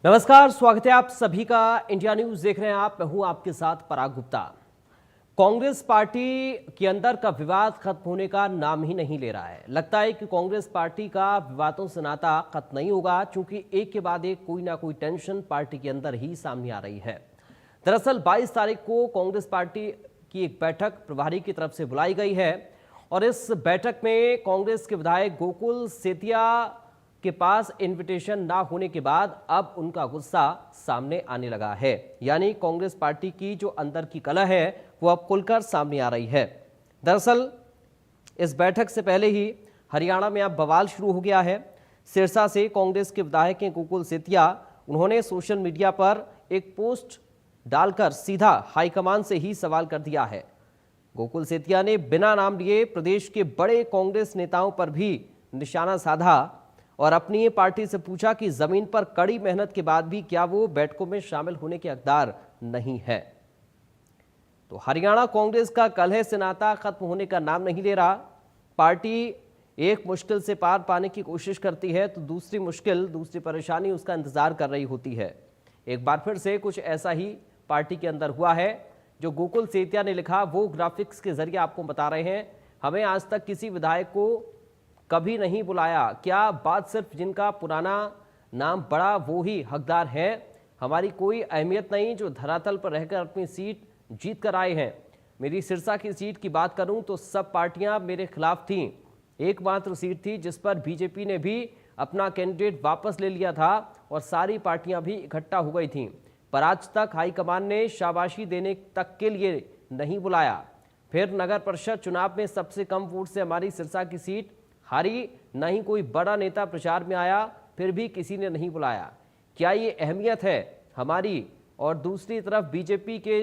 नमस्कार, स्वागत है आप सभी का। इंडिया न्यूज देख रहे हैं आप। मैं हूं आपके साथ पराग गुप्ता। कांग्रेस पार्टी के अंदर का विवाद खत्म होने का नाम ही नहीं ले रहा है। लगता है कि कांग्रेस पार्टी का विवादों से नाता खत्म नहीं होगा, क्योंकि एक के बाद एक कोई ना कोई टेंशन पार्टी के अंदर ही सामने आ रही है। दरअसल 22 तारीख को कांग्रेस पार्टी की एक बैठक प्रभारी की तरफ से बुलाई गई है और इस बैठक में कांग्रेस के विधायक गोकुल सेतिया के पास इनविटेशन ना होने के बाद अब उनका गुस्सा सामने आने लगा है। यानी कांग्रेस पार्टी की जो अंदर की कलह है वो अब खुलकर सामने आ रही है। दरअसल इस बैठक से पहले ही हरियाणा में अब बवाल शुरू हो गया है। सिरसा से कांग्रेस के विधायक हैं गोकुल सेतिया, उन्होंने सोशल मीडिया पर एक पोस्ट डालकर सीधा हाईकमान से ही सवाल कर दिया है। गोकुल सेतिया ने बिना नाम लिए प्रदेश के बड़े कांग्रेस नेताओं पर भी निशाना साधा और अपनी पार्टी से पूछा कि जमीन पर कड़ी मेहनत के बाद भी क्या वो बैठकों में शामिल होने के हकदार नहीं है। तो हरियाणा कांग्रेस का कलह से नाता खत्म होने का नाम नहीं ले रहा। पार्टी एक मुश्किल से पार पाने की कोशिश करती है तो दूसरी परेशानी उसका इंतजार कर रही होती है। एक बार फिर से कुछ ऐसा ही पार्टी के अंदर हुआ है। जो गोकुल सेतिया ने लिखा वो ग्राफिक्स के जरिए आपको बता रहे हैं। हमें आज तक किसी विधायक को कभी नहीं बुलाया। क्या बात सिर्फ जिनका पुराना नाम बड़ा वो ही हकदार हैं? हमारी कोई अहमियत नहीं जो धरातल पर रहकर अपनी सीट जीत कर आए हैं। मेरी सिरसा की सीट की बात करूं तो सब पार्टियां मेरे खिलाफ थीं। एकमात्र सीट थी जिस पर बीजेपी ने भी अपना कैंडिडेट वापस ले लिया था और सारी पार्टियां भी इकट्ठा हो गई थीं, पर आज तक हाईकमान ने शाबाशी देने तक के लिए नहीं बुलाया। फिर नगर परिषद चुनाव में सबसे कम वोट से हमारी सिरसा की सीट हारी, न ही कोई बड़ा नेता प्रचार में आया, फिर भी किसी ने नहीं बुलाया। क्या ये अहमियत है हमारी? और दूसरी तरफ बीजेपी के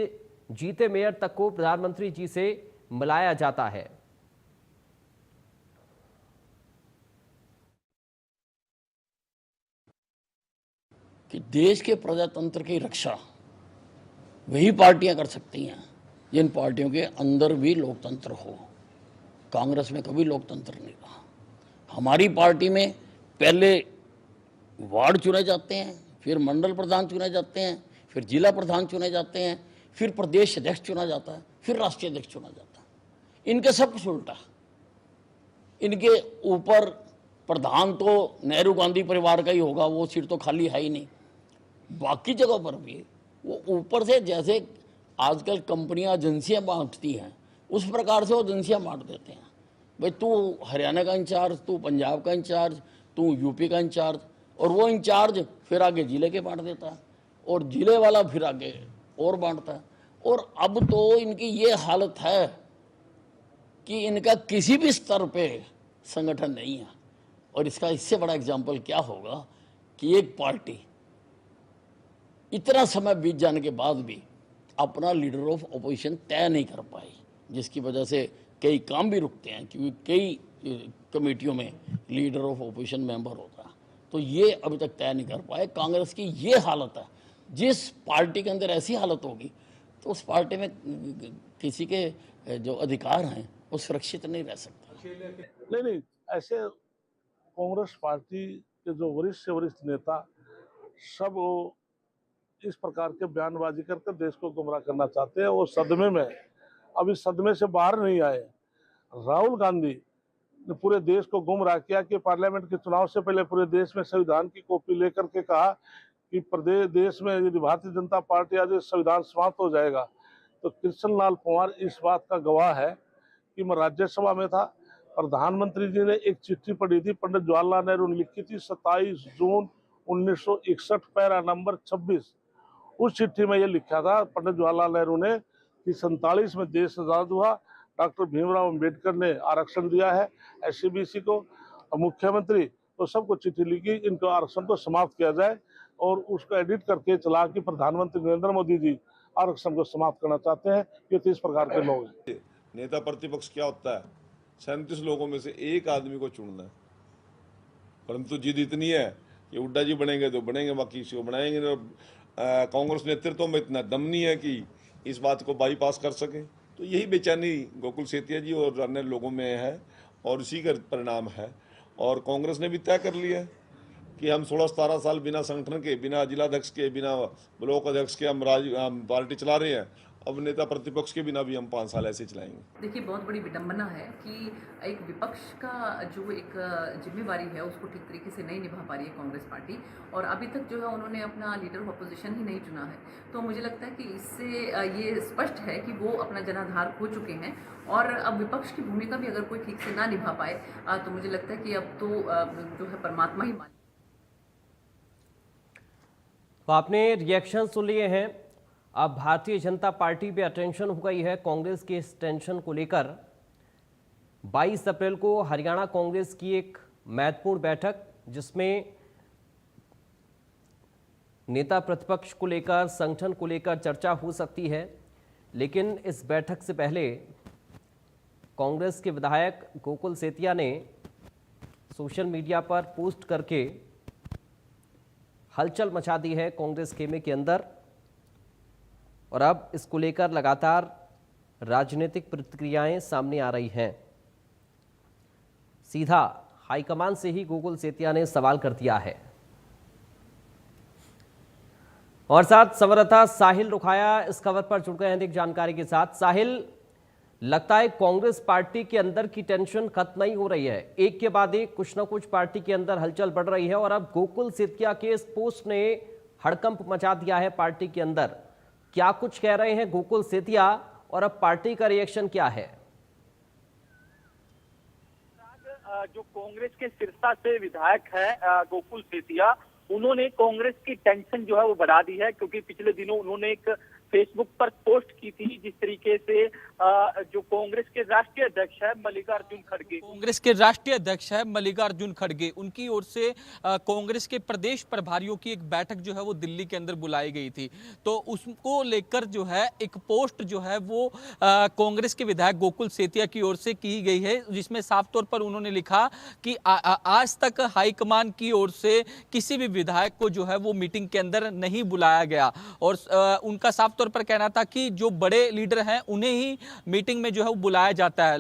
जीते मेयर तक को प्रधानमंत्री जी से मिलाया जाता है। कि देश के प्रजातंत्र की रक्षा वही पार्टियां कर सकती हैं जिन पार्टियों के अंदर भी लोकतंत्र हो। कांग्रेस में कभी लोकतंत्र नहीं रहा। हमारी पार्टी में पहले वार्ड चुने जाते हैं, फिर मंडल प्रधान चुने जाते हैं, फिर जिला प्रधान चुने जाते हैं, फिर प्रदेश अध्यक्ष चुना जाता है, फिर राष्ट्रीय अध्यक्ष चुना जाता है। इनके सब कुछ उल्टा। इनके ऊपर प्रधान तो नेहरू गांधी परिवार का ही होगा, वो सीट तो खाली है ही नहीं। बाकी जगहों पर भी वो ऊपर से जैसे आजकल कंपनियां एजेंसियां बांटती हैं उस प्रकार से वो एजेंसियां बांट देते हैं। भाई तू हरियाणा का इंचार्ज, तू पंजाब का इंचार्ज, तू यूपी का इंचार्ज, और वो इंचार्ज फिर आगे जिले के बांट देता है और जिले वाला फिर आगे और बांटता है। और अब तो इनकी ये हालत है कि इनका किसी भी स्तर पे संगठन नहीं है। और इसका इससे बड़ा एग्जाम्पल क्या होगा कि एक पार्टी इतना समय बीत जाने के बाद भी अपना लीडर ऑफ अपोजिशन तय नहीं कर पाई, जिसकी वजह से कई काम भी रुकते हैं, क्योंकि कई कमेटियों में लीडर ऑफ अपोजिशन मेंबर होता है। तो ये अभी तक तय नहीं कर पाए। कांग्रेस की ये हालत है। जिस पार्टी के अंदर ऐसी हालत होगी तो उस पार्टी में किसी के जो अधिकार हैं वो सुरक्षित नहीं रह सकता। नहीं, ऐसे कांग्रेस पार्टी के जो वरिष्ठ से वरिष्ठ नेता सब वो इस प्रकार के बयानबाजी करके देश को गुमराह करना चाहते हैं। वो सदमे में, अभी सदमे से बाहर नहीं आए। राहुल गांधी ने पूरे देश को गुमराह किया कि पार्लियामेंट के चुनाव से पहले पूरे देश में संविधान की कॉपी लेकर के कहा कि प्रदेश देश में यदि भारतीय जनता पार्टी आज संविधान समाप्त हो जाएगा। तो कृष्ण लाल पंवार इस बात का गवाह है कि मैं राज्यसभा में था। प्रधानमंत्री जी ने एक चिट्ठी पढ़ी थी, पंडित जवाहरलाल नेहरू ने लिखी थी 27 जून 1961, पैरा नंबर 26। उस चिट्ठी में ये लिखा था पंडित जवाहरलाल नेहरू ने कि 47 में देश आजाद हुआ, डॉक्टर भीमराव अंबेडकर ने आरक्षण दिया है एससीबीसी को, और मुख्यमंत्री तो सबको चिट्ठी लिखी इनको आरक्षण को समाप्त किया जाए, और उसको एडिट करके चला कि प्रधानमंत्री नरेंद्र मोदी जी आरक्षण को समाप्त करना चाहते हैं। ये तो इस प्रकार के लोग हैं। नेता प्रतिपक्ष क्या होता है? 37 लोगों में से एक आदमी को चुनना है, परंतु जिद इतनी है कि हुड्डा जी बनेंगे तो बनेंगे, बाकी किसी को बनाएंगे तो कांग्रेस नेतृत्व में इतना दम नहीं है कि इस बात को बाईपास कर सके। तो यही बेचैनी गोकुल सेतिया जी और अन्य लोगों में है और इसी का परिणाम है। और कांग्रेस ने भी तय कर लिया है, कि हम 16-17 साल बिना संगठन के, बिना जिलाध्यक्ष के, बिना ब्लॉक अध्यक्ष के हम पार्टी चला रहे हैं। अब नेता प्रतिपक्ष के बिना भी हम 5 साल ऐसे चलाएंगे। देखिए, बहुत बड़ी विडंबना है कि एक विपक्ष का जो एक जिम्मेवारी है उसको ठीक तरीके से नहीं निभा पा रही है कांग्रेस पार्टी, और अभी तक जो है उन्होंने अपना लीडर ऑफ अपोजिशन ही नहीं चुना है। तो मुझे लगता है कि इससे ये स्पष्ट है कि वो अपना जनाधार खो चुके हैं, और अब विपक्ष की भूमिका भी अगर कोई ठीक से ना निभा पाए तो मुझे लगता है कि अब तो जो है परमात्मा ही मान। तो आपने रिएक्शन सुन लिए हैं। अब Bharatiya Janata party pay attention हो गई है कांग्रेस के इस टेंशन को लेकर। 22 अप्रैल को हरियाणा कांग्रेस की एक महत्वपूर्ण बैठक, जिसमें नेता प्रतिपक्ष को लेकर, संगठन को लेकर चर्चा हो सकती है। लेकिन इस बैठक से पहले कांग्रेस के विधायक गोकुल सेतिया ने सोशल मीडिया पर पोस्ट करके हलचल मचा दी है कांग्रेस खेमे के अंदर, और अब इसको लेकर लगातार राजनीतिक प्रतिक्रियाएं सामने आ रही हैं। सीधा हाईकमान से ही गोकुल सेतिया ने सवाल कर दिया है। और साथ संवाददाता साहिल रुखाया इस खबर पर जुड़ गए हैं अधिक जानकारी के साथ। साहिल, लगता है कांग्रेस पार्टी के अंदर की टेंशन खत्म नहीं हो रही है, एक के बाद एक कुछ ना कुछ पार्टी के अंदर हलचल बढ़ रही है, और अब गोकुल सेतिया के इस पोस्ट ने हड़कंप मचा दिया है पार्टी के अंदर। क्या कुछ कह रहे हैं गोकुल सेतिया, और अब पार्टी का रिएक्शन क्या है? जो कांग्रेस के सिरसा से विधायक है गोकुल सेतिया, उन्होंने कांग्रेस की टेंशन जो है वो बढ़ा दी है, क्योंकि पिछले दिनों उन्होंने एक फेसबुक पर पोस्ट की थी जिस तरीके से जो कांग्रेस के राष्ट्रीय अध्यक्ष है मल्लिकार्जुन खड़गे, उनकी ओर से कांग्रेस के प्रदेश प्रभारियों की एक बैठक जो है वो दिल्ली के अंदर बुलाई गई थी। तो उसको लेकर जो है एक पोस्ट जो है वो कांग्रेस के विधायक गोकुल सेतिया की ओर से की गई है, जिसमें साफ तौर पर उन्होंने लिखा कि आज तक हाईकमान की ओर से किसी भी विधायक को जो है वो मीटिंग के अंदर नहीं बुलाया गया, और उनका साफ तौर पर कहना था कि जो बड़े लीडर हैं उन्हें ही मीटिंग में जो है वो बुलाया जाता है।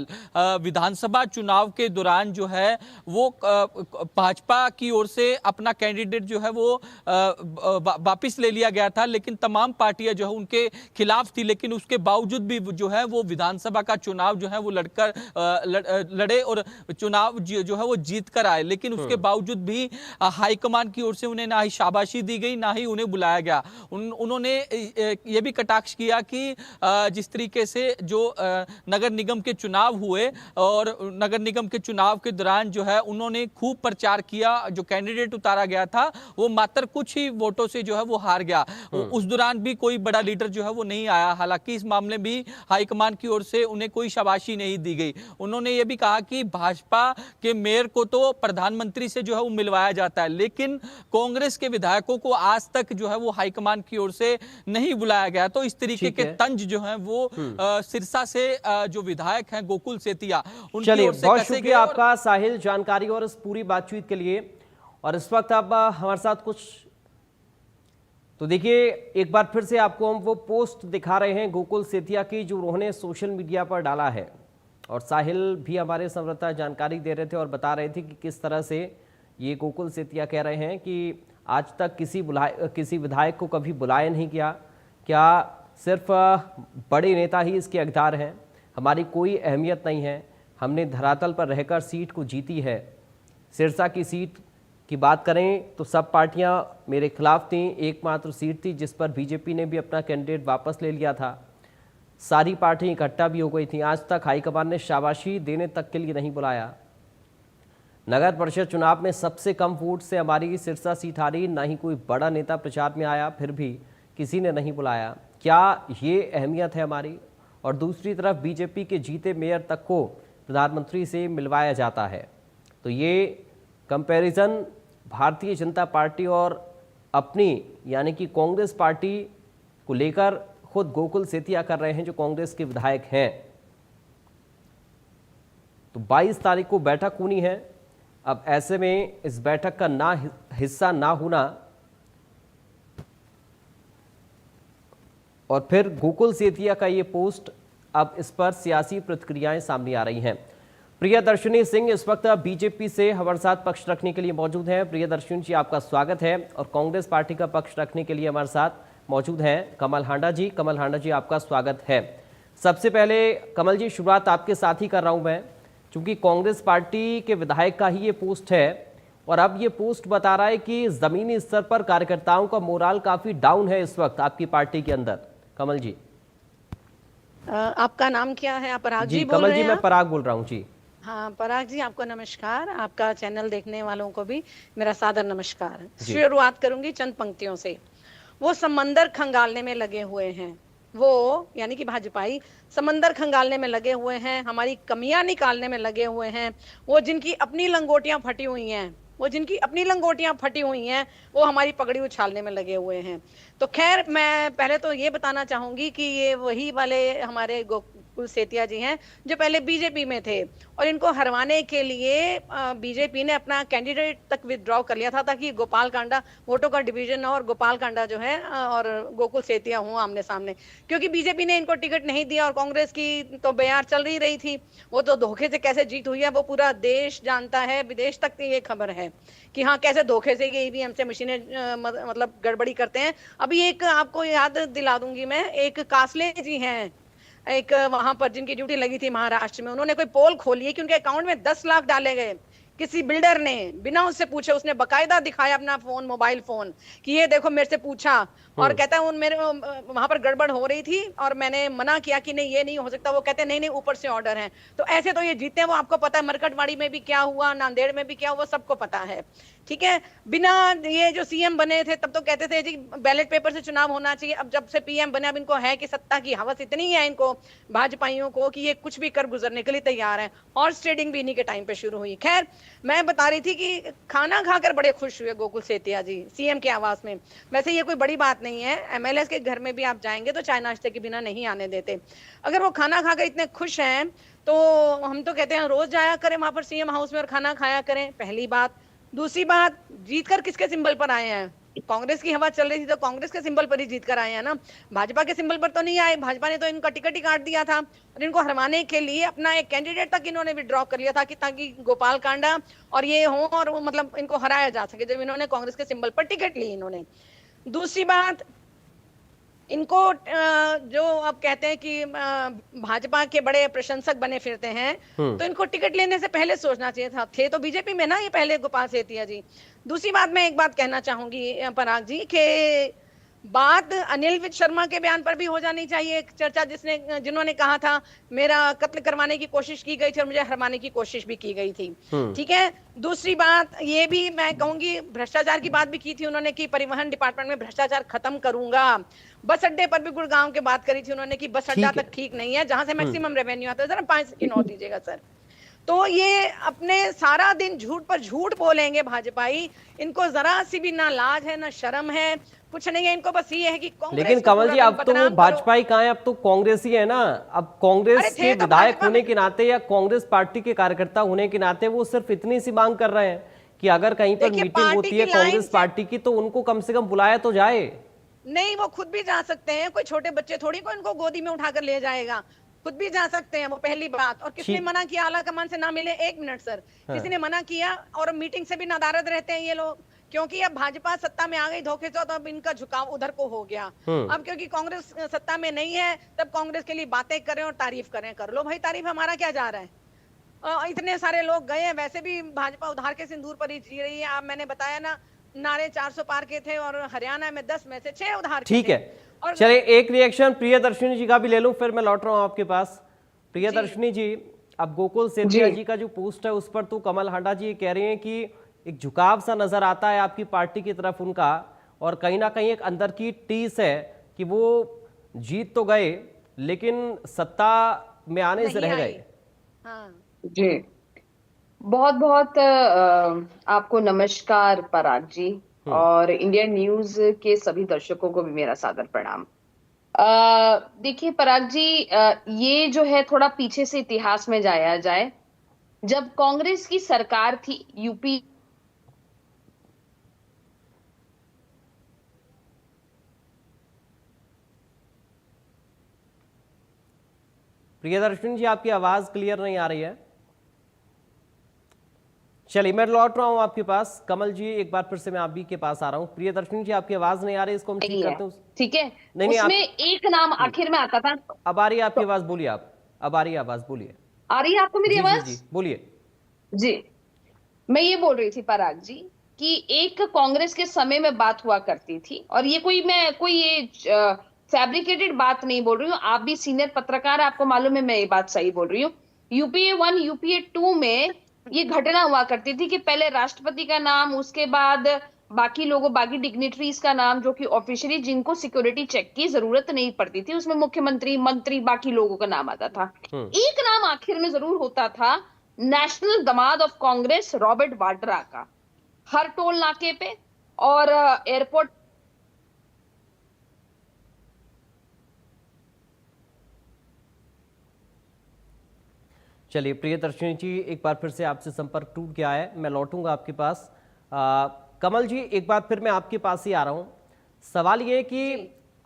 विधानसभा चुनाव के दौरान जो है वो भाजपा की ओर से अपना कैंडिडेट जो है वो वापस ले लिया गया था, लेकिन तमाम पार्टियां जो है उनके खिलाफ थी, लेकिन उसके बावजूद भी जो है वो विधानसभा का चुनाव जो है वो लड़े और चुनाव जो है वो जीत कर आए। लेकिन उसके बावजूद भी हाईकमान की ओर से उन्हें ना ही शाबाशी दी गई, ना ही उन्हें बुलाया गया। उन्होंने ये भी कटाक्ष किया कि जिस तरीके से जो नगर निगम के चुनाव हुए, और नगर निगम के चुनाव के दौरान जो है उन्होंने खूब प्रचार किया, जो कैंडिडेट उतारा गया था वो मात्र कुछ ही वोटों से जो है वो हार गया। उस दौरान भी कोई बड़ा लीडर जो है वो नहीं आया। हालांकि इस मामले में भी हाईकमान की ओर से उन्हें कोई शाबाशी नहीं दी गई। उन्होंने ये भी कहा कि भाजपा के मेयर को तो प्रधानमंत्री से जो है वो मिलवाया जाता है, लेकिन कांग्रेस के विधायकों को आज तक जो है वो हाईकमान की ओर से नहीं बुलाया गया। तो इस तरीके के तंज जो हैं वो सिरसा से जो विधायक हैं गोकुल सेतिया, उनकी ओर से बहुत शुक्रिया आपका साहिल जानकारी और इस पूरी बातचीत के लिए। और इस वक्त आप हमारे साथ कुछ, तो देखिए एक बार फिर से आपको हम वो पोस्ट दिखा रहे हैं गोकुल सेतिया की, जो उन्होंने सोशल मीडिया पर डाला है। और साहिल भी हमारे संवाददाता जानकारी दे रहे थे और बता रहे थे कि किस तरह से ये गोकुल सेतिया कह रहे हैं कि आज तक किसी विधायक को कभी बुलाया नहीं गया, क्या सिर्फ बड़े नेता ही इसके हकदार हैं, हमारी कोई अहमियत नहीं है, हमने धरातल पर रहकर सीट को जीती है। सिरसा की सीट की बात करें तो सब पार्टियां मेरे खिलाफ थीं, एकमात्र सीट थी जिस पर बीजेपी ने भी अपना कैंडिडेट वापस ले लिया था, सारी पार्टियां इकट्ठा भी हो गई थी, आज तक हाईकमान ने शाबाशी देने तक के लिए नहीं बुलाया। नगर परिषद चुनाव में सबसे कम वोट से हमारी सिरसा सीट हारी, ना ही कोई बड़ा नेता प्रचार में आया, फिर भी किसी ने नहीं बुलाया। क्या ये अहमियत है हमारी? और दूसरी तरफ बीजेपी के जीते मेयर तक को प्रधानमंत्री से मिलवाया जाता है। तो ये कंपैरिजन भारतीय जनता पार्टी और अपनी यानी कि कांग्रेस पार्टी को लेकर खुद गोकुल सेतिया कर रहे हैं, जो कांग्रेस के विधायक हैं। तो 22 तारीख को बैठक होनी है। अब ऐसे में इस बैठक का हिस्सा ना होना और फिर गोकुल सेतिया का ये पोस्ट, अब इस पर सियासी प्रतिक्रियाएं सामने आ रही हैं। प्रियदर्शनी सिंह इस वक्त बीजेपी से हमारे साथ पक्ष रखने के लिए मौजूद हैं। प्रियदर्शनी जी, आपका स्वागत है। और कांग्रेस पार्टी का पक्ष रखने के लिए हमारे साथ मौजूद हैं कमल हांडा जी। कमल हांडा जी, आपका स्वागत है। सबसे पहले कमल जी, शुरुआत आपके साथ ही कर रहा हूं मैं, क्योंकि कांग्रेस पार्टी के विधायक का ही ये पोस्ट है और अब ये पोस्ट बता रहा है कि जमीनी स्तर पर कार्यकर्ताओं का मोराल काफी डाउन है इस वक्त आपकी पार्टी के अंदर। कमल जी। आपका नाम क्या है? आप पराग जी बोल कमल रहे जी, हैं? मैं पराग बोल रहा हूँ जी। हाँ पराग जी, आपको नमस्कार। आपका चैनल देखने वालों को भी मेरा सादर नमस्कार। जी। शुरुआत करूंगी चंद पंक्तियों से। वो समंदर खंगालने में लगे हुए हैं, वो यानी कि भाजपाई समंदर खंगालने में लगे हुए हैं, हमारी कमियां निकालने में लगे हुए हैं। वो जिनकी अपनी लंगोटियां फटी हुई हैं, वो हमारी पगड़ी उछालने में लगे हुए हैं। तो खैर, मैं पहले तो ये बताना चाहूंगी कि ये वही वाले हमारे गोकुल सेतिया जी हैं जो पहले बीजेपी में थे, और इनको हरवाने के लिए बीजेपी ने अपना कैंडिडेट तक विथड्रॉ कर लिया था ताकि गोपाल कांडा वोटों का डिवीजन और गोपाल कांडा जो है और गोकुल सेतिया हूँ आमने सामने, क्योंकि बीजेपी ने इनको टिकट नहीं दिया और कांग्रेस की तो बयार चल रही थी। वो तो धोखे से कैसे जीत हुई है वो पूरा देश जानता है, विदेश तक ये खबर है कि हाँ कैसे धोखे से ईवीएम से मशीनें मतलब गड़बड़ी करते हैं। अभी एक आपको याद दिला दूंगी मैं, एक कासले जी हैं एक वहां पर जिनकी ड्यूटी लगी थी महाराष्ट्र में, उन्होंने कोई पोल खोली है कि उनके अकाउंट में 10 लाख डाले गए किसी बिल्डर ने, बिना उससे पूछे। उसने बकायदा दिखाया अपना फोन, मोबाइल फोन, कि ये देखो मेरे से पूछा, और कहता है उन मेरे वहां पर गड़बड़ हो रही थी और मैंने मना किया कि नहीं ये नहीं हो सकता। वो कहते हैं नहीं नहीं ऊपर से ऑर्डर है। तो ऐसे तो ये जीते हैं, वो आपको पता है मरकटवाड़ी में भी क्या हुआ, नांदेड़ में भी क्या हुआ, सबको पता है। ठीक है, बिना ये जो सीएम बने थे तब तो कहते थे जी बैलेट पेपर से चुनाव होना चाहिए। अब जब से पीएम बने, अब इनको है कि सत्ता की हवस इतनी है इनको भाजपाइयों को कि ये कुछ भी कर गुजरने के लिए तैयार है। हॉर्स ट्रेडिंग भी इन्हीं के टाइम पे शुरू हुई। खैर, मैं बता रही थी कि खाना खाकर बड़े खुश हुए गोकुल सेतिया जी सीएम के आवास में। वैसे ये कोई बड़ी बात नहीं है, एमएलए के घर में भी आप जाएंगे तो चाय नाश्ते के बिना नहीं आने देते। अगर वो खाना खाकर इतने खुश हैं तो हम तो कहते हैं रोज जाया करें वहां पर सीएम हाउस में और खाना खाया करें, पहली बात। दूसरी बात, जीतकर किसके सिंबल पर आए हैं? कांग्रेस की हवा चल रही थी तो कांग्रेस के सिंबल पर ही जीत कर आए हैं ना, भाजपा के सिंबल पर तो नहीं आए। भाजपा ने तो इनका टिकट ही काट दिया था और इनको हरवाने के लिए अपना एक कैंडिडेट तक इन्होंने विड्रॉ कर लिया था कि ताकि गोपाल कांडा और ये हो और मतलब इनको हराया जा सके, जब इन्होंने कांग्रेस के सिंबल पर टिकट ली इन्होंने। दूसरी बात, इनको जो अब कहते हैं कि भाजपा के बड़े प्रशंसक बने फिरते हैं, तो इनको टिकट लेने से पहले सोचना चाहिए था। थे तो बीजेपी में ना ये पहले गोपाल सेतिया जी। दूसरी बात, मैं एक बात कहना चाहूंगी पराग जी कि बात अनिल विज शर्मा के बयान पर भी हो जानी चाहिए। एक चर्चा जिन्होंने कहा था मेरा कत्ल करवाने की कोशिश की गई थी और मुझे हरवाने की कोशिश भी की गई थी। ठीक है। दूसरी बात ये भी मैं कहूंगी, भ्रष्टाचार की बात भी की थी उन्होंने कि परिवहन डिपार्टमेंट में भ्रष्टाचार खत्म करूंगा। बस अड्डे पर भी गुड़गांव की बात करी थी उन्होंने कि बस अड्डा तक ठीक नहीं है जहां से मैक्सिमम रेवेन्यू आता है। जरा 5 सेकंड और दीजिएगा सर। तो ये अपने सारा दिन झूठ पर झूठ बोलेंगे भाजपाई, इनको जरा सी भी ना लाज है ना शर्म है, कुछ नहीं है इनको। बस ये है कि कांग्रेस। लेकिन कमल जी, अब तो वो भाजपाई कहाँ है, अब तो कांग्रेस ही है ना। अब कांग्रेस के विधायक होने के नाते या कांग्रेस पार्टी के कार्यकर्ता होने के नाते वो सिर्फ इतनी सी मांग कर रहे हैं कि अगर कहीं पर मीटिंग होती है कांग्रेस पार्टी की तो उनको कम से कम बुलाया तो जाए। नहीं, वो खुद भी जा सकते हैं, कोई छोटे बच्चे थोड़ी को इनको गोदी में उठाकर ले जाएगा, खुद भी जा सकते हैं वो, पहली बात। और किसने मना किया आला कमान से ना मिले? 1 मिनट सर, किसी ने मना किया? और मीटिंग से भी नादारद रहते हैं ये लोग, क्योंकि अब भाजपा सत्ता में आ गई धोखे से, तो अब इनका झुकाव उधर को हो गया। अब क्योंकि कांग्रेस सत्ता में नहीं है, तब कांग्रेस के लिए बातें करें और तारीफ करें। कर लो भाई तारीफ, हमारा क्या जा रहा है। इतने सारे लोग गए हैं, वैसे भी भाजपा उधार के सिंदूर पर ही जी रही है। आप मैंने बताया ना, नारे 400 पार के थे और हरियाणा में 10 में से 6 उधार। ठीक है, चलिए एक रिएक्शन प्रियदर्शनी जी का भी ले लूं, फिर मैं लौट रहा हूं आपके पास। प्रियदर्शनी जी, अब गोकुल सेतिया जी का जो पोस्ट है उस पर तो कमल हांडा जी कह रहे हैं कि एक झुकाव सा नजर आता है आपकी पार्टी की तरफ उनका, और कहीं ना कहीं एक अंदर की टीस है कि वो जीत तो गए लेकिन सत्ता में आने से रह गए। जी, बहुत बहुत आपको नमस्कार पराग जी, और इंडिया न्यूज के सभी दर्शकों को भी मेरा सादर प्रणाम। देखिए पराग जी, ये जो है थोड़ा पीछे से इतिहास में जाया जाए। जब कांग्रेस की सरकार थी यूपी, प्रियदर्शनी जी, आपकी आवाज क्लियर नहीं आ रही है। चलिए मैं लौट रहा हूँ आपके पास। कमल जी एक बार फिर से मैं आप भी के पास आ रहा हूँ। प्रियदर्शनी जी आपकी आवाज नहीं आ रही, इसको हम ठीक करते हैं। ठीक है, नहीं, उसमें एक नाम आखिर में आता था। अब आ रही है आपकी आवाज, बोलिए आप। अब आ रही है आवाज, बोलिए। आ रही है आपको मेरी जी आवाज? जी जी बोलिए। जी, मैं ये बोल रही थी पराग जी कि एक कांग्रेस के समय में बात हुआ करती थी, और ये फैब्रिकेटेड बात नहीं बोल रही हूँ, आप भी सीनियर पत्रकार, आपको मालूम है मैं ये बात सही बोल रही हूँ। यूपीए 1 यूपीए 2 में ये घटना हुआ करती थी कि पहले राष्ट्रपति का नाम, उसके बाद बाकी लोगों, बाकी डिग्निटरीज का नाम, जो कि ऑफिशियली जिनको सिक्योरिटी चेक की जरूरत नहीं पड़ती थी, उसमें मुख्यमंत्री, मंत्री, बाकी लोगों का नाम आता था। एक नाम आखिर में जरूर होता था, नेशनल दामाद ऑफ कांग्रेस रॉबर्ट वाड्रा का, हर टोल नाके पे और एयरपोर्ट। चलिए प्रियदर्शनी जी एक बार फिर से आपसे संपर्क टूट गया है, मैं लौटूंगा आपके पास। कमल जी एक बार फिर मैं आपके पास ही आ रहा हूं। सवाल ये है कि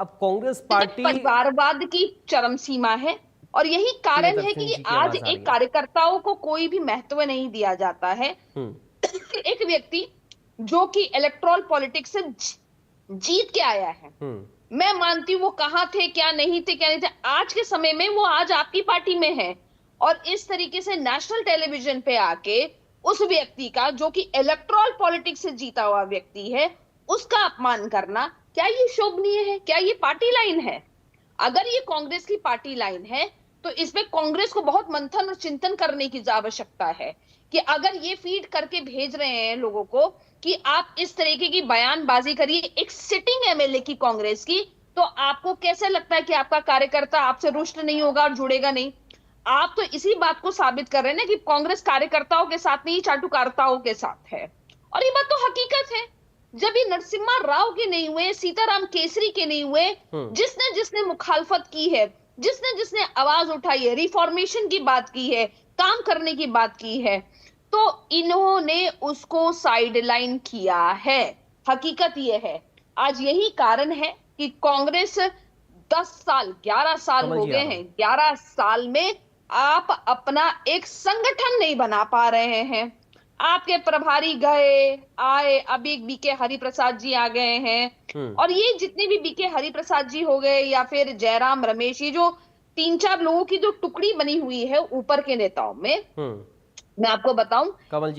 अब कांग्रेस पार्टी परिवारवाद की चरम सीमा है, और यही कारण है कि आज एक कार्यकर्ताओं को कोई भी महत्व नहीं दिया जाता है। एक व्यक्ति जो कि इलेक्टोरल पॉलिटिक्स से जीत के आया है, मैं मानती हूँ वो कहाँ थे, क्या नहीं थे, आज के समय में वो आज आपकी पार्टी में है, और इस तरीके से नेशनल टेलीविजन पे आके उस व्यक्ति का, जो कि इलेक्टोरल पॉलिटिक्स से जीता हुआ व्यक्ति है, उसका अपमान करना, क्या ये शोभनीय है? क्या ये पार्टी लाइन है? अगर ये कांग्रेस की पार्टी लाइन है तो इसमें कांग्रेस को बहुत मंथन और चिंतन करने की आवश्यकता है कि अगर ये फीड करके भेज रहे हैं लोगों को कि आप इस तरीके की बयानबाजी करिए एक सिटिंग एमएलए की कांग्रेस की, तो आपको कैसे लगता है कि आपका कार्यकर्ता आपसे रुष्ट नहीं होगा और जुड़ेगा नहीं? आप तो इसी बात को साबित कर रहे हैं ना कि कांग्रेस कार्यकर्ताओं के साथ नहीं, चाटुकारिताओं के साथ है। और ये बात तो हकीकत है। जब ये नरसिम्हा राव के नहीं हुए, सीताराम केसरी के नहीं हुए, जिसने जिसने मुखालफत की है, जिसने जिसने आवाज उठाई है, रिफॉर्मेशन की बात की है, काम करने की बात की है, तो इन्होंने उसको साइडलाइन किया है। हकीकत ये है। आज यही कारण है कि कांग्रेस 10 साल 11 साल हो गए हैं, 11 साल में आप अपना एक संगठन नहीं बना पा रहे हैं। आपके प्रभारी गए आए, अब एक बीके हरिप्रसाद जी आ गए हैं, और ये जितने भी बीके हरिप्रसाद जी हो गए या फिर जयराम रमेश, ये जो 3-4 लोगों की जो टुकड़ी बनी हुई है ऊपर के नेताओं में, मैं आपको बताऊं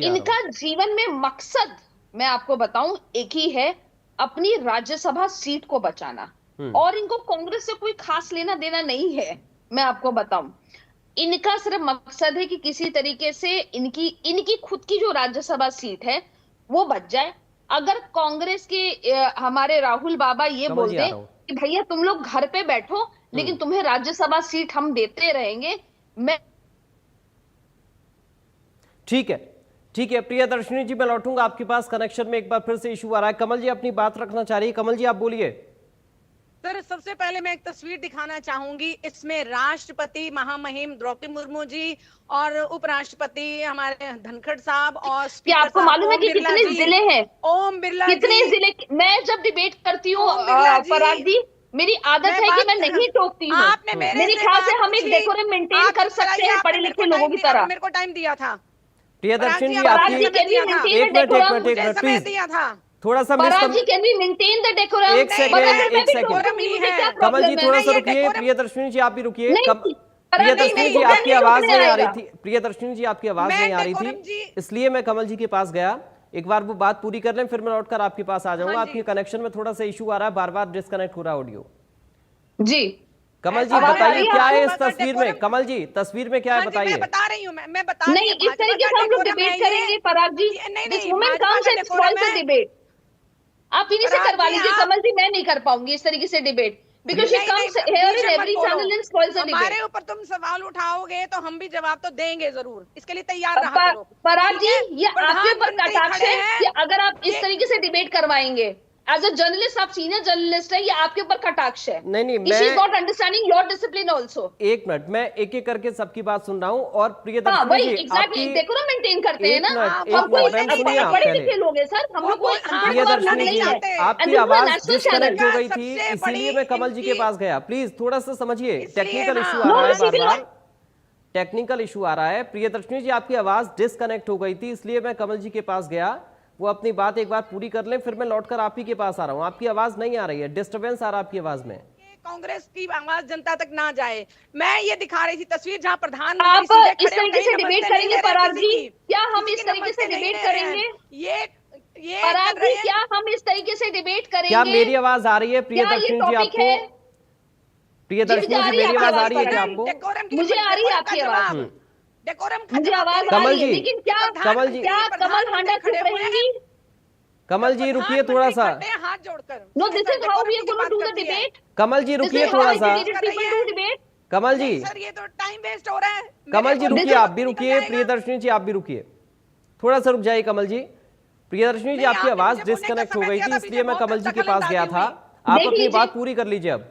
इनका जीवन में मकसद, मैं आपको बताऊं एक ही है, अपनी राज्यसभा सीट को बचाना, और इनको कांग्रेस से कोई खास लेना देना नहीं है। मैं आपको बताऊं इनका सिर्फ मकसद है कि किसी तरीके से इनकी खुद की जो राज्यसभा सीट है वो बच जाए। अगर कांग्रेस के हमारे राहुल बाबा ये बोल दें कि भैया तुम लोग घर पे बैठो लेकिन तुम्हें राज्यसभा सीट हम देते रहेंगे, मैं ठीक है प्रियदर्शनी जी मैं लौटूंगा आपके पास। कनेक्शन में एक बार फिर से इशू आ रहा है। कमल जी अपनी बात रखना चाह रही है। कमल जी आप बोलिए। सर सबसे पहले मैं एक तस्वीर दिखाना चाहूंगी, इसमें राष्ट्रपति महामहिम द्रौपदी मुर्मू जी और उपराष्ट्रपति हमारे धनखड़ साहब और क्या आपको मालूम है कि कितने जिले हैं? ओम बिरला कितने जिले? मैं जब डिबेट करती हूँ पराग जी, मेरी आदत है कि मैं नहीं टोकती हूँ। मेरे ख्याल से हम एक डेकोरम मेंटेन कर सकते हैं पढ़े लिखे लोगों की तरह। मेरे को टाइम दिया था प्रियदर्शनी जी, आपकी एक मिनट प्लीज, थोड़ा सा can we maintain the decorum? एक सेकंड कमल जी थोड़ा सा रुकिए। प्रियदर्शनी जी आप भी रुकिए। प्रियदर्शनी जी आपकी आवाज नहीं आ रही थी, प्रियदर्शनी जी आपकी आवाज नहीं आ रही थी, इसलिए मैं कमल जी के पास गया। एक बार वो बात पूरी कर लें फिर मैं लौटकर आपके पास आ जाऊंगा। आपके कनेक्शन में थोड़ा सा इशू आ रहा है, बार बार डिस्कनेक्ट हो रहा है ऑडियो। जी कमल जी बताइए क्या है इस तस्वीर में? कमल जी तस्वीर में क्या है बताइए। मैं बता रही हूँ, मैं बता रही हूँ। नहीं, इस तरीके से हम लोग डिबेट करेंगे Parag ji. This woman comes and spoils the debate. आप इन्हीं से करवा लीजिए कमल जी, मैं नहीं कर पाऊंगी इस तरीके से debate, because she comes here in every channel and spoils the debate. हमारे ऊपर तुम सवाल उठाओगे तो हम भी जवाब तो देंगे जरूर, इसके लिए तैयार रहा करो। पराग जी ये आपके ऊपर कटाक्ष है कि अगर आप इस तरीके से डिबेट करवाएंगे एज अ जर्नलिस्ट, आप सीनियर जर्नलिस्ट है, ये आपके ऊपर कटाक्ष है। नहीं मैं she is not understanding your discipline also. एक मिनट, मैं एक एक करके सबकी बात सुन रहा हूँ। और प्रियदर्शनी जी एग्जैक्टली डेकोरम मेंटेन करते हैं ना, हमको पढ़े लिखे लोग हैं सर, हम लोग को प्रियदर्शनी जी आपकी आवाज डिस्कनेक्ट हो गई थी, इसीलिए मैं कमल जी के पास गया। प्लीज थोड़ा सा समझिए, टेक्निकल इशू आ रहा है बार बार। टेक्निकल इशू आ रहा है। प्रियदर्शनी जी, आपकी आवाज डिस्कनेक्ट हो गई थी, इसलिए मैं कमल जी के पास गया, वो अपनी बात एक बार पूरी कर लें, फिर मैं लौटकर आप ही के पास आ रहा हूं। आपकी आवाज नहीं आ रही है, डिस्टर्बेंस आ रहा है आपकी आवाज में। कांग्रेस की आवाज जनता तक ना जाए। मैं ये दिखा रही थी तस्वीर जहां आप प्रधानमंत्री इस तरीके से डिबेट करेंगे पराग जी? क्या हम इस तरीके से डिबेट करेंगे? ये पराग जी, क्या हम इस तरीके से डिबेट करेंगे? क्या मेरी आवाज आ रही है प्रियदर्शनी जी टॉपिक आपको? है? प्रियदर्शनी जी, मेरी आवाज आ रही है क्या आपको? मुझे आ रही है आपकी आवाज। मुझे आवाज आ कमल रही है, जी, लेकिन क्या कमल जी, क्या कमल हांडा चुप रहेंगी? कमल जी रुकिए थोड़ा सा। हाथ जोड़कर। No, this is how we are going to do the debate. Kamal ji रुकिए थोड़ा सा। डिबेट। कमल जी, सर ये तो टाइम वेस्ट हो रहा है। कमल जी रुकिए, आप भी रुकिए। जाएगा। प्रियदर्शनी जी आप भी रुकिए, थोड़ा सा रुक जाइए कमल जी। प्रियदर्शनी जी, नहीं, आपकी आपने आवाज मुझे बोलने का डिस्कनेक्ट हो समय गई दिया थी, था, इसलिए मैं पीछे कमल जी के बहुत पास गया था। दखलंदाजी आप देख अपनी लीजिए। बात पूरी कर लीजिए अब।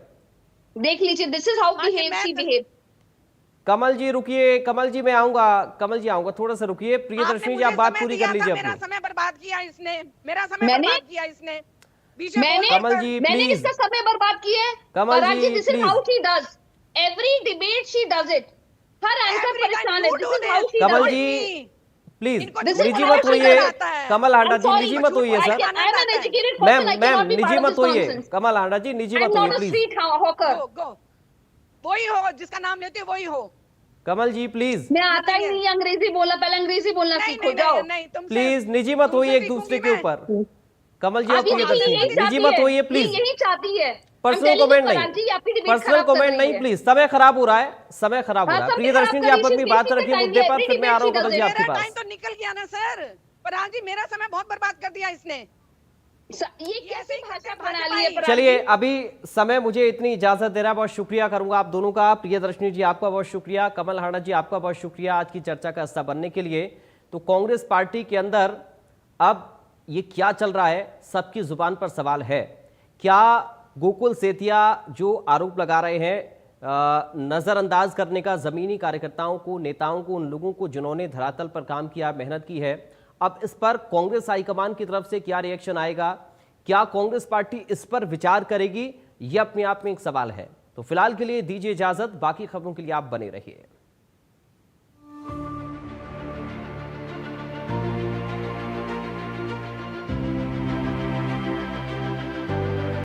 देख लीजिए, this is how behave she behave. Kamal ji रुकिए, कमल जी मैं आऊंगा, कमल जी आऊंगा, थोड़ा सा रुकिए। प्रियदर्शनी जी आप बात पूरी कर लीजिए मेरा अपनी। समय बर्बाद किया इसने, मेरा समय मैंने? बर्बाद किया इसने। बीच में मैंने कमल जी मैंने प्लीज, किसका समय बर्बाद किया है? Kamal Parag ji, this is please. How she does every debate, she does it. हर एंकर Every time परेशान है, you this do is how this. She Kamal does ji it. Please इनको This is निजी how मत she होइए। does it. Kamal Handa I'm ji sorry, निजी but मत होइए I sir. can- I'm an educated ma'am person, I ma'am cannot be निजी part of मत this होइए। nonsense. कमल हांडा जी निजी I'm मत not होइए a प्लीज। street hawker. गो वही हो जिसका नाम लेते हो वही हो। कमल जी प्लीज मैं आता ही नहीं अंग्रेजी बोलना, पहले अंग्रेजी बोलना नहीं सीखो, नहीं जाओ। नहीं नहीं तुमसे प्लीज निजी मत होइए एक दूसरे के ऊपर। कमल जी और आप ये प्रियदर्शनी यही जी, निजी चाहती मत है, होइए ये प्लीज। यही चाहती है। पर्सनल कमेंट नहीं, पर्सनल कमेंट नहीं प्लीज। समय खराब हो रहा है, समय खराब हो रहा है। प्रियदर्शनी जी आप अपनी बात रखिए मुद्दे पर, फिर मैं आ रहा हूँ कमल जी आपके मेरा पास। टाइम तो निकल गया ना सर। पराग जी मेरा समय बहुत बर्बाद कर दिया इसने। ये कैसी भाषा भाजपा प्रणाली है पराग चलिए जी? अभी समय मुझे इतनी इजाजत दे रहा है, बहुत शुक्रिया करूंगा आप दोनों का। प्रियदर्शनी जी आपका बहुत शुक्रिया, कमल हांडा जी आपका बहुत शुक्रिया आज की चर्चा का हिस्सा बनने के लिए। तो कांग्रेस पार्टी के अंदर अब ये क्या चल रहा है, सबकी जुबान पर सवाल है। क्या गोकुल सेतिया जो आरोप लगा रहे हैं नजरअंदाज करने का जमीनी कार्यकर्ताओं को, नेताओं को, उन लोगों को जिन्होंने धरातल पर काम किया, मेहनत की है, अब इस पर कांग्रेस हाईकमान की तरफ से क्या रिएक्शन आएगा? क्या कांग्रेस पार्टी इस पर विचार करेगी? यह अपने आप में एक सवाल है। तो फिलहाल के लिए दीजिए इजाजत, बाकी खबरों के लिए आप बने रहिए।